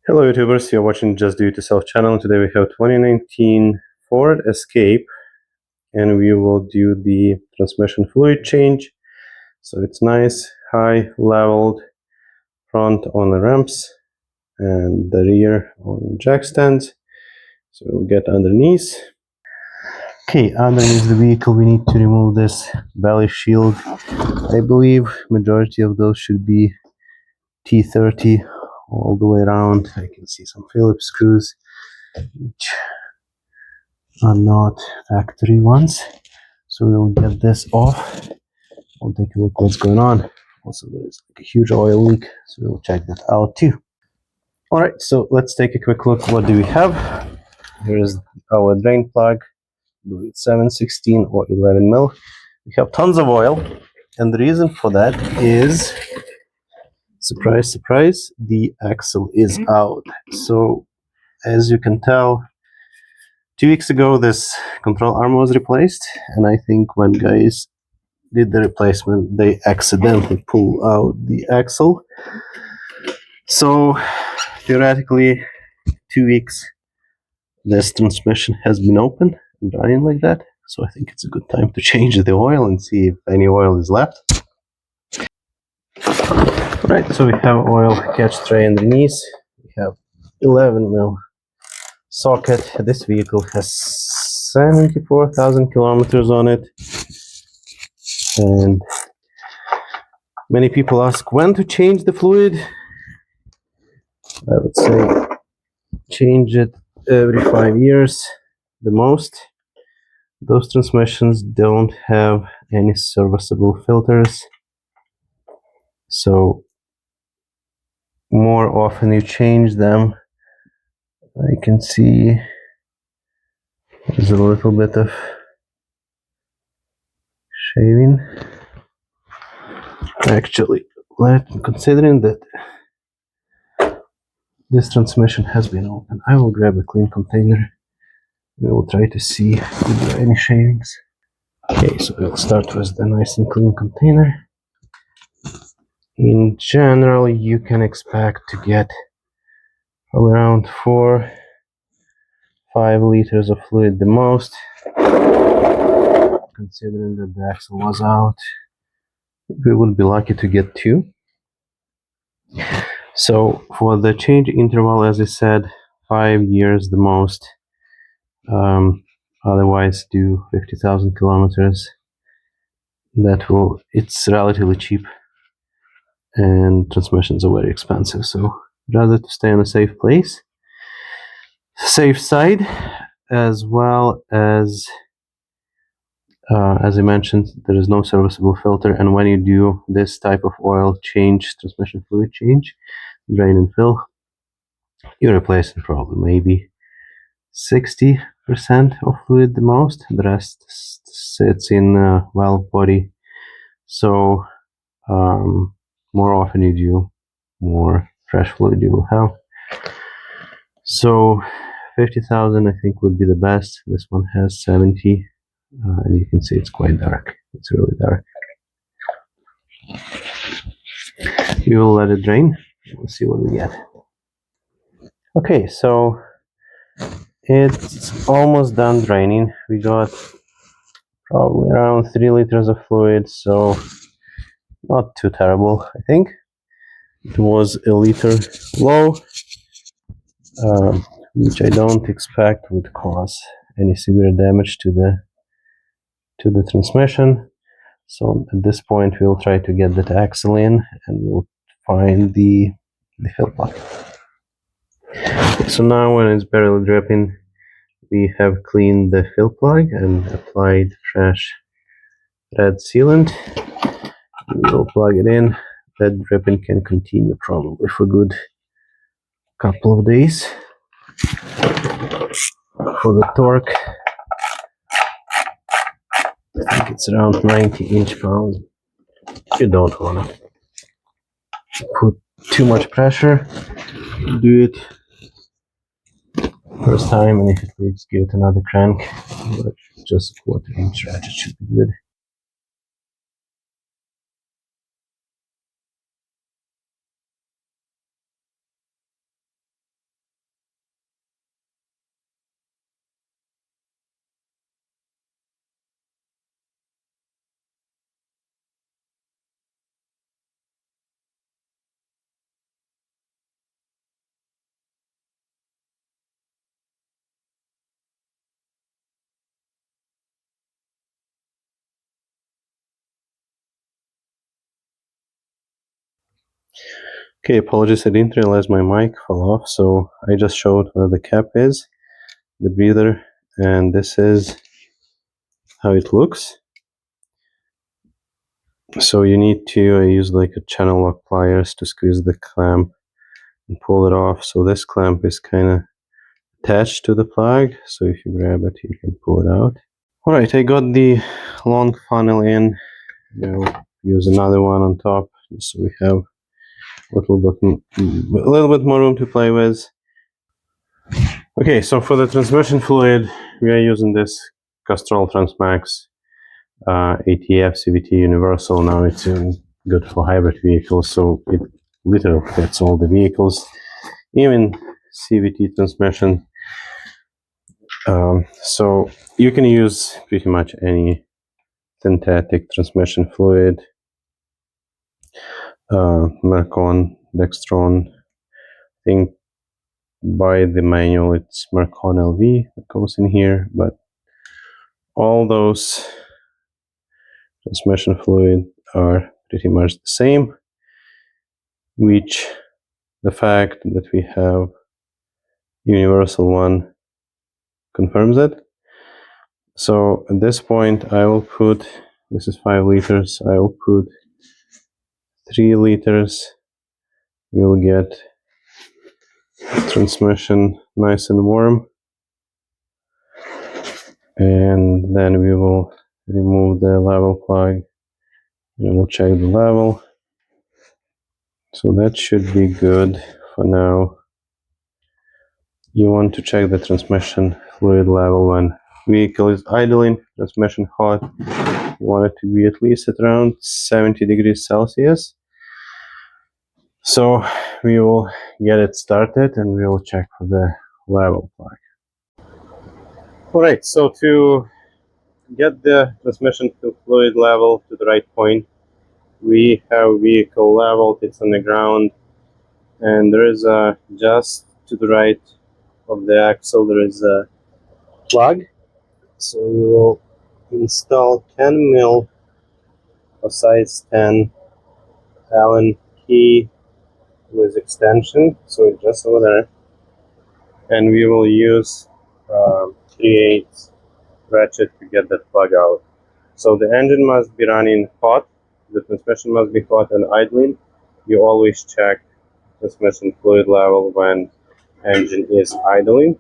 Hello YouTubers, you're watching Just Do It Yourself channel. Today we have 2019 Ford Escape and we will do the transmission fluid change. So it's nice, high, leveled, front on the ramps and the rear on jack stands. So we'll get underneath. Okay, underneath the vehicle we need to remove this belly shield. I believe majority of those should be T30 all the way around. I can see some Phillips screws which are not factory ones, so we'll get this off. We'll take a look what's going on. Also, there's like a huge oil leak, so we'll check that out too. All right, so let's take a quick look. What do we have? Here's our drain plug. I believe it's 716 or 11 mil. We have tons of oil, and the reason for that is, surprise, surprise, the axle is out. So as you can tell, 2 weeks ago this control arm was replaced, and I think when guys did the replacement they accidentally pulled out the axle. So theoretically 2 weeks this transmission has been open and running like that, so I think it's a good time to change the oil and see if any oil is left. Right, so we have oil catch tray underneath. We have 11 mil socket. This vehicle has 74,000 kilometers on it, and many people ask when to change the fluid. I would say change it every 5 years the most. Those transmissions don't have any serviceable filters, so more often you change them. I can see there's a little bit of shaving. Actually, considering that this transmission has been open, I will grab a clean container. We will try to see if there are any shavings. Okay, so we'll start with the nice and clean container. In general, you can expect to get around 4-5 liters of fluid the most. Considering that the axle was out, we would be lucky to get 2. So for the change interval, as I said, 5 years the most. Otherwise do 50,000 kilometers. It's relatively cheap, and transmissions are very expensive, so rather to stay on a safe side, as well as I mentioned, there is no serviceable filter, and when you do this type of oil change, transmission fluid change, drain and fill, you replace it probably maybe 60% of fluid the most. The rest sits in valve body, so more often you do, more fresh fluid you will have. So 50,000 I think would be the best. This one has 70, and you can see it's quite dark. It's really dark. You will let it drain. We'll see what we get. Okay, so it's almost done draining. We got probably around 3 liters of fluid, so not too terrible, I think. It was a liter low, which I don't expect would cause any severe damage to the transmission. So at this point we'll try to get that axle in, and we'll find the fill plug. So now when it's barely dripping, we have cleaned the fill plug and applied fresh red sealant. We will plug it in. That dripping can continue probably for a good couple of days. For the torque, I think it's around 90 inch-pounds. You don't want to put too much pressure. Do it first time, and if it leaks, give it another crank. But just a 1/4 inch ratchet should be good. Okay, apologies, I didn't realize my mic fell off, so I just showed where the cap is, the breather, and this is how it looks. So you need to use like a Channellock pliers to squeeze the clamp and pull it off. So this clamp is kind of attached to the plug, so if you grab it, you can pull it out. All right, I got the long funnel in. I'll use another one on top, just so we have a little bit more room to play with. Okay, so for the transmission fluid, we are using this Castrol Transmax ATF CVT Universal. Now it's good for hybrid vehicles, so it literally fits all the vehicles, even CVT transmission. So you can use pretty much any synthetic transmission fluid, Mercon, Dextron. I think by the manual it's Mercon LV that goes in here, but all those transmission fluid are pretty much the same, which the fact that we have universal one confirms it. So at this point I will put, this is 5 liters, I will put 3 liters. You'll get transmission nice and warm, and then we will remove the level plug and we'll check the level. So that should be good for now. You want to check the transmission fluid level when vehicle is idling, transmission hot. You want it to be at least at around 70 degrees Celsius. So we will get it started and we will check for the level plug. Alright, so to get the transmission fluid level to the right point, we have vehicle leveled, it's on the ground, and there is a, just to the right of the axle, there is a plug. So we will install 10 mil of size 10 Allen key with extension, so it's just over there, and we will use 3/8 ratchet to get that plug out. So the engine must be running hot, the transmission must be hot and idling. You always check transmission fluid level when engine is idling,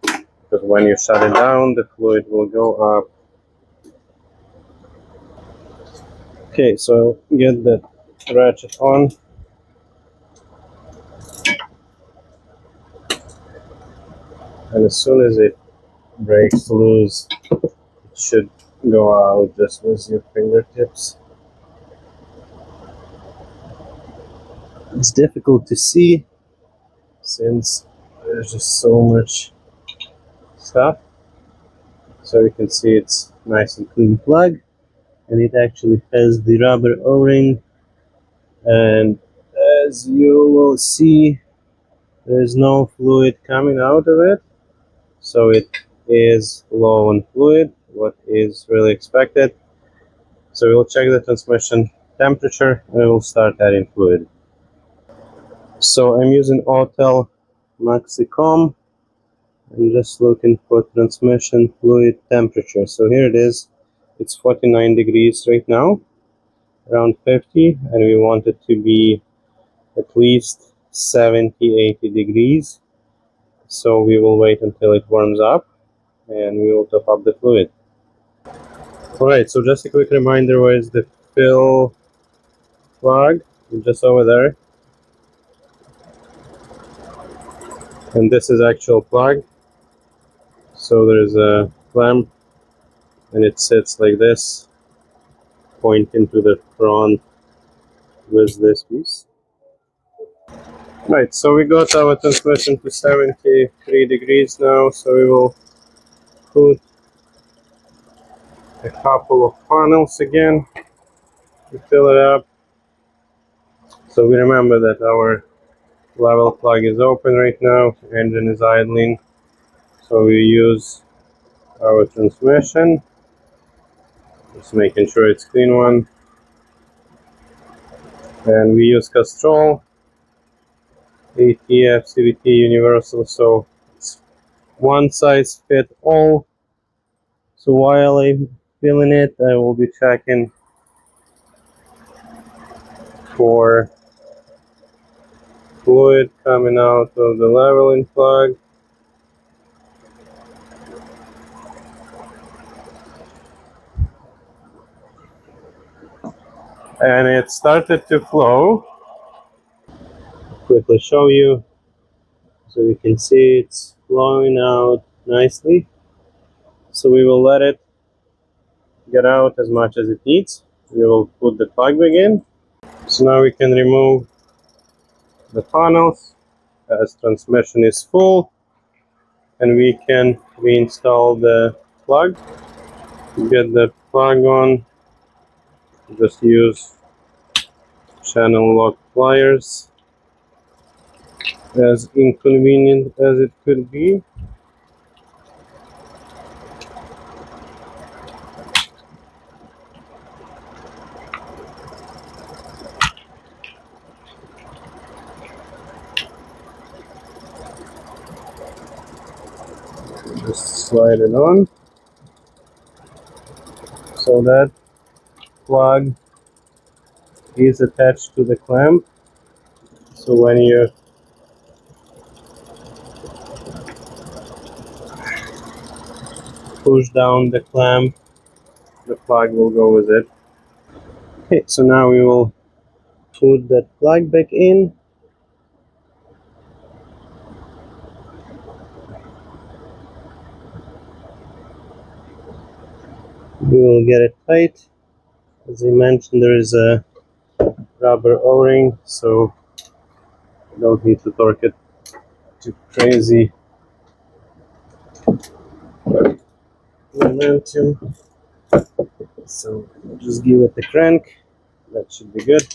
because when you shut it down, the fluid will go up. Okay, so get that ratchet on. And as soon as it breaks loose, it should go out just with your fingertips. It's difficult to see since there's just so much stuff. So you can see it's nice and clean plug, and it actually has the rubber O-ring, and as you will see, there is no fluid coming out of it, so it is low on fluid, what is really expected. So we'll check the transmission temperature and we'll start adding fluid. So I'm using Autel MaxiCom. I'm just looking for transmission fluid temperature. So here it is. It's 49 degrees right now, around 50, and we want it to be at least 70-80 degrees. So we will wait until it warms up and we will top up the fluid. Alright, so just a quick reminder, where is the fill plug? Just over there. And this is actual plug. So there's a clamp and it sits like this, pointing to the front with this piece. Right, so we got our transmission to 73 degrees now, so we will put a couple of funnels again to fill it up. So we remember that our level plug is open right now, engine is idling, so we use our transmission, just making sure it's clean one, And we use Castrol ATF CVT universal, so it's one size fit all. So while I'm filling it, I will be checking for fluid coming out of the leveling plug. And it started to flow. Quickly show you, so you can see it's flowing out nicely. So we will let it get out as much as it needs. We will put the plug back in. So now we can remove the panels as transmission is full, and we can reinstall the plug. To get the plug on, just use Channellock pliers, as inconvenient as it could be. Just slide it on. So that plug is attached to the clamp. So when you push down the clamp, the plug will go with it. Okay, so now we will put that plug back in. We will get it tight. As I mentioned, there is a rubber O-ring, so you don't need to torque it too crazy momentum. So just give it a crank. That should be good.